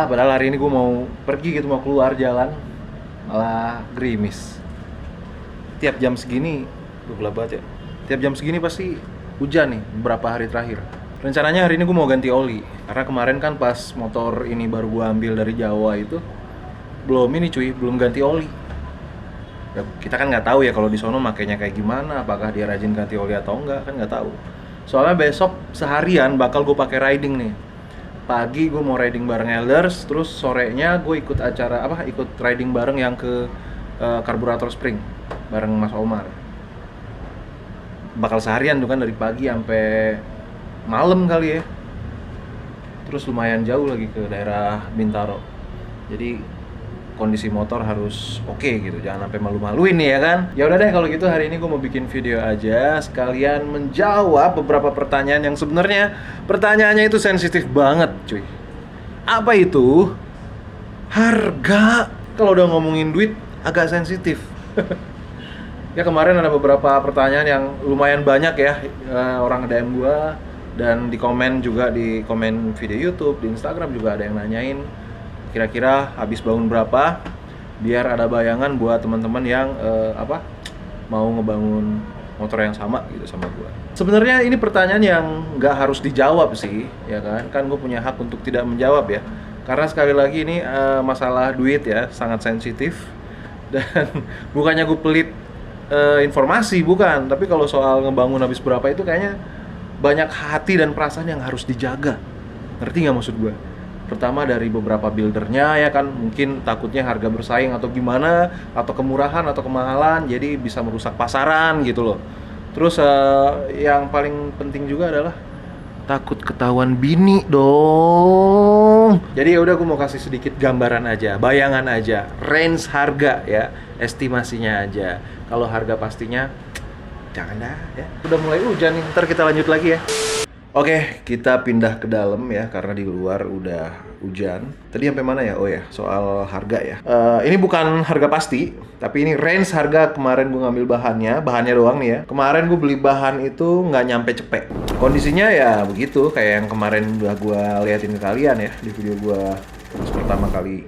padahal hari ini gue mau pergi gitu, mau keluar jalan, malah gerimis. Tiap jam segini, gelap banget ya. Tiap jam segini pasti hujan nih beberapa hari terakhir. Rencananya hari ini gue mau ganti oli, karena kemarin kan pas motor ini baru gue ambil dari Jawa itu belum ganti oli. Ya, kita kan nggak tahu ya kalau di sono makainya kayak gimana, apakah dia rajin ganti oli atau enggak, kan nggak tahu. Soalnya besok seharian bakal gue pakai riding nih. Pagi gue mau riding bareng Elders, terus sorenya gue ikut ikut riding bareng yang ke Karburator Spring bareng Mas Omar. Bakal seharian tuh kan, dari pagi sampai malam kali ya. Terus lumayan jauh lagi ke daerah Bintaro. Jadi kondisi motor harus oke gitu, jangan sampai malu-maluin nih ya kan. Ya udah deh kalau gitu, hari ini gue mau bikin video aja sekalian menjawab beberapa pertanyaan yang sebenarnya pertanyaannya itu sensitif banget, cuy. Apa itu? Harga. Kalau udah ngomongin duit agak sensitif. Ya kemarin ada beberapa pertanyaan yang lumayan banyak ya, orang DM gue dan di komen juga, di komen video YouTube, di Instagram juga ada yang nanyain kira-kira habis bangun berapa, biar ada bayangan buat teman-teman yang mau ngebangun motor yang sama gitu sama gua. Sebenarnya ini pertanyaan yang nggak harus dijawab sih, ya kan gue punya hak untuk tidak menjawab ya, karena sekali lagi ini masalah duit ya, sangat sensitif. Dan bukannya gue pelit informasi, bukan, tapi kalau soal ngebangun habis berapa itu kayaknya banyak hati dan perasaan yang harus dijaga. Ngerti nggak maksud gue? Pertama dari beberapa buildernya ya kan, mungkin takutnya harga bersaing atau gimana, atau kemurahan atau kemahalan, jadi bisa merusak pasaran gitu loh. Terus yang paling penting juga adalah takut ketahuan bini dong. Jadi ya udah, gue mau kasih sedikit gambaran aja, bayangan aja, range harga ya, estimasinya aja. Kalau harga pastinya jangan dah ya. Udah mulai hujan nih, ntar kita lanjut lagi ya. Oke, kita pindah ke dalam ya, karena di luar udah hujan. Tadi sampai mana ya? Oh ya, soal harga ya. Ini bukan harga pasti, tapi ini range harga kemarin gue ngambil bahannya doang nih ya. Kemarin gue beli bahan itu nggak nyampe cepek. Kondisinya ya begitu, kayak yang kemarin udah gue liatin ke kalian ya, di video gue pertama kali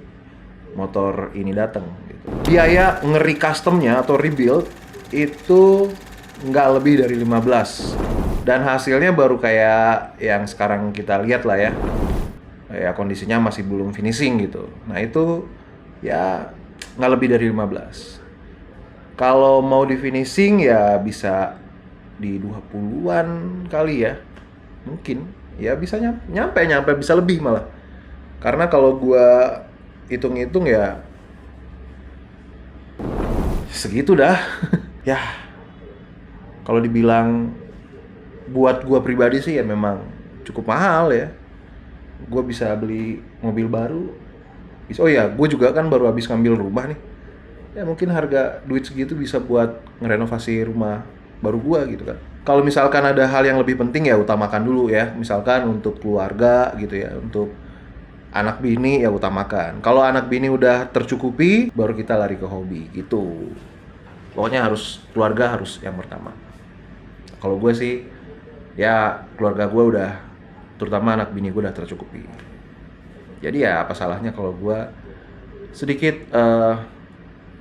motor ini datang. Gitu. Biaya ngeri customnya atau rebuild itu nggak lebih dari 15. Dan hasilnya baru kayak yang sekarang kita lihat lah ya. Ya kondisinya masih belum finishing gitu. Nah itu ya nggak lebih dari 15. Kalau mau di finishing ya bisa di 20-an kali ya. Mungkin ya bisa nyampe bisa lebih malah. Karena kalau gua hitung-hitung ya segitu dah. Ya kalau dibilang buat gue pribadi sih ya memang cukup mahal ya. Gue bisa beli mobil baru. Oh ya, gue juga kan baru habis ngambil rumah nih. Ya mungkin harga duit segitu bisa buat ngerenovasi rumah baru gue gitu kan. Kalau misalkan ada hal yang lebih penting ya utamakan dulu ya. Misalkan untuk keluarga gitu ya, untuk anak bini ya utamakan. Kalau anak bini udah tercukupi, baru kita lari ke hobi gitu. Pokoknya keluarga harus yang pertama. Kalau gue sih ya keluarga gue udah, terutama anak bini gue udah tercukupi. Jadi ya apa salahnya kalau gue sedikit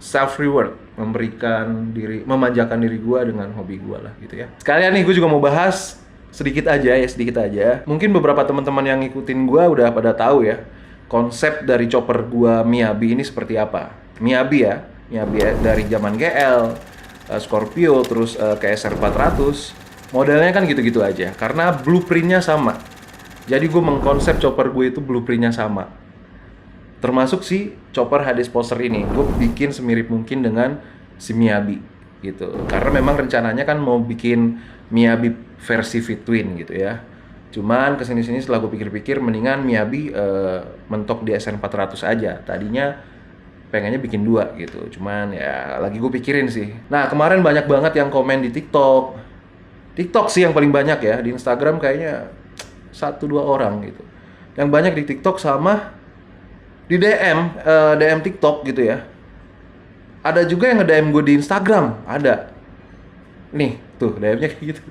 self reward, memanjakan diri gue dengan hobi gue lah gitu ya. Sekalian nih gue juga mau bahas sedikit aja. Mungkin beberapa teman-teman yang ngikutin gue udah pada tahu ya konsep dari chopper gue Miyabi ini seperti apa. Miyabi ya dari zaman GL, Scorpio, terus KSR 400. Modelnya kan gitu-gitu aja, karena blueprintnya sama. Jadi gue mengkonsep chopper gue itu blueprintnya sama. Termasuk si chopper Hades Poster ini, gue bikin semirip mungkin dengan si Miyabi gitu. Karena memang rencananya kan mau bikin Miyabi versi V-twin gitu ya. Cuman kesini-sini setelah gue pikir-pikir, mendingan Miyabi mentok di SN400 aja. Tadinya pengennya bikin 2 gitu, cuman ya lagi gue pikirin sih. Nah kemarin banyak banget yang komen di TikTok sih yang paling banyak ya. Di Instagram kayaknya 1-2 orang gitu. Yang banyak di TikTok sama di DM TikTok gitu ya. Ada juga yang nge-DM gue di Instagram, ada. Nih, tuh DM-nya kayak gitu.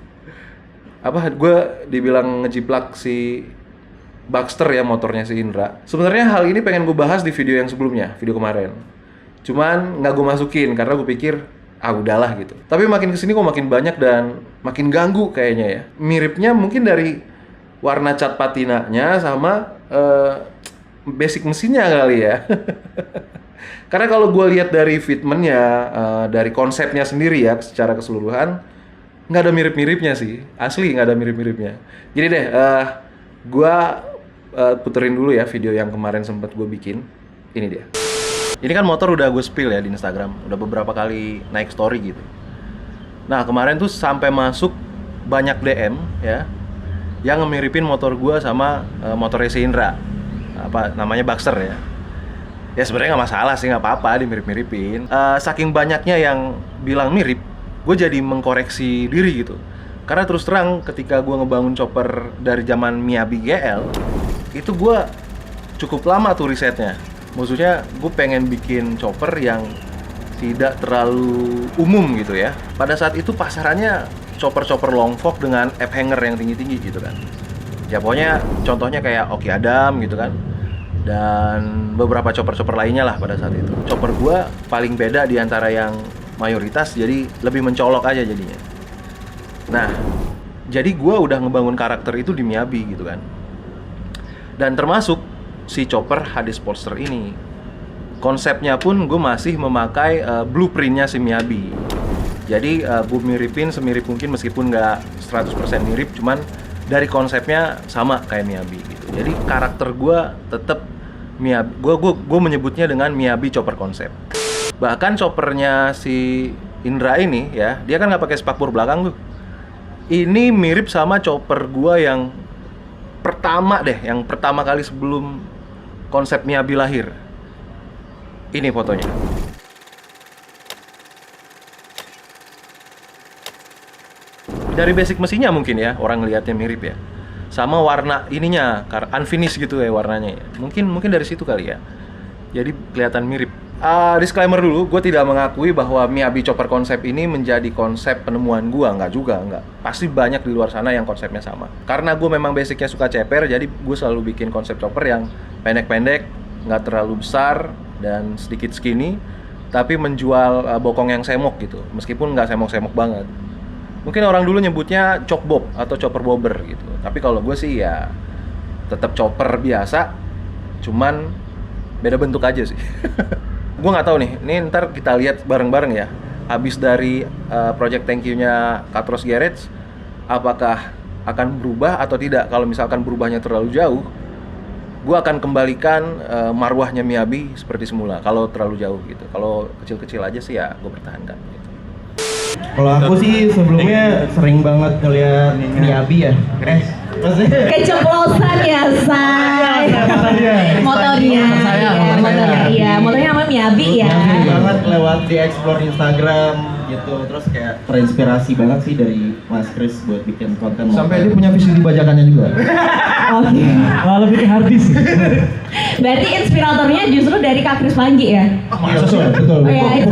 Gue dibilang ngejiplak si Baxter ya motornya si Indra. Sebenarnya hal ini pengen gue bahas di video yang sebelumnya, video kemarin. Cuman nggak gue masukin karena gue pikir udahlah gitu. Tapi makin kesini kok makin banyak dan makin ganggu kayaknya ya. Miripnya mungkin dari warna cat patinanya sama basic mesinnya kali ya. Karena kalau gue lihat dari fitmentnya, dari konsepnya sendiri ya secara keseluruhan, nggak ada mirip-miripnya sih. Asli nggak ada mirip-miripnya. Jadi deh, gue puterin dulu ya video yang kemarin sempat gue bikin. Ini dia. Ini kan motor udah gue spill ya di Instagram. Udah beberapa kali naik story gitu. Nah kemarin tuh sampai masuk banyak DM ya yang ngemiripin motor gue sama motor si Indra. Apa namanya, Baxter ya. Ya sebenarnya nggak masalah sih, nggak apa-apa dimirip-miripin. Saking banyaknya yang bilang mirip, gue jadi mengkoreksi diri gitu. Karena terus terang ketika gue ngebangun chopper dari zaman Miyabi GL, itu gue cukup lama tuh risetnya. Maksudnya gue pengen bikin chopper yang tidak terlalu umum gitu ya. Pada saat itu pasarannya chopper-chopper long fork dengan F hanger yang tinggi-tinggi gitu kan. Ya pokoknya contohnya kayak Oki Adam gitu kan. Dan beberapa chopper-chopper lainnya lah pada saat itu. Chopper gua paling beda di antara yang mayoritas, jadi lebih mencolok aja jadinya. Nah, jadi gua udah ngebangun karakter itu di Miyabi gitu kan. Dan termasuk si chopper HD Sportster ini. Konsepnya pun gue masih memakai blueprintnya si Miyabi. Jadi gue miripin semirip mungkin meskipun nggak 100% mirip, cuman dari konsepnya sama kayak Miyabi gitu. Jadi karakter gue tetap Miyabi. Gue menyebutnya dengan Miyabi chopper konsep. Bahkan choppernya si Indra ini ya, dia kan nggak pakai spakbor belakang tuh. Ini mirip sama chopper gue yang pertama deh, yang pertama kali sebelum konsep Miyabi lahir. Ini fotonya. Dari basic mesinnya mungkin ya, orang ngelihatnya mirip ya. Sama warna ininya, unfinished gitu ya warnanya ya. Mungkin dari situ kali ya. Jadi kelihatan mirip. Disclaimer dulu, gue tidak mengakui bahwa Miyabi chopper konsep ini menjadi konsep penemuan gue, nggak juga, nggak. Pasti banyak di luar sana yang konsepnya sama. Karena gue memang basicnya suka ceper, jadi gue selalu bikin konsep chopper yang pendek-pendek, nggak terlalu besar dan sedikit skinny, tapi menjual bokong yang semok gitu, meskipun nggak semok-semok banget. Mungkin orang dulu nyebutnya chop bob atau chopper bobber gitu, tapi kalau gue sih ya tetap chopper biasa, cuman beda bentuk aja sih. Gue nggak tahu nih, ini ntar kita lihat bareng-bareng ya. Habis dari project thank you-nya Katros Garage, apakah akan berubah atau tidak? Kalau misalkan berubahnya terlalu jauh, gue akan kembalikan marwahnya Miyabi seperti semula. Kalau terlalu jauh gitu, kalau kecil-kecil aja sih ya gue pertahankan gitu. Kalau aku sih sebelumnya sering banget ngeliat Miyabi ya. Keceplosan ya, say. Motornya. Iya, motornya namanya Miyabi ya. Sering banget lewat di explore Instagram gitu, terus kayak terinspirasi banget sih dari Mas Chris buat bikin konten. Sampai dia punya visi di bajakannya juga. Oke. Wah, lebih ke harddisk. Berarti inspiratornya justru dari Kak Chris Panji ya? Betul. Oh, ya.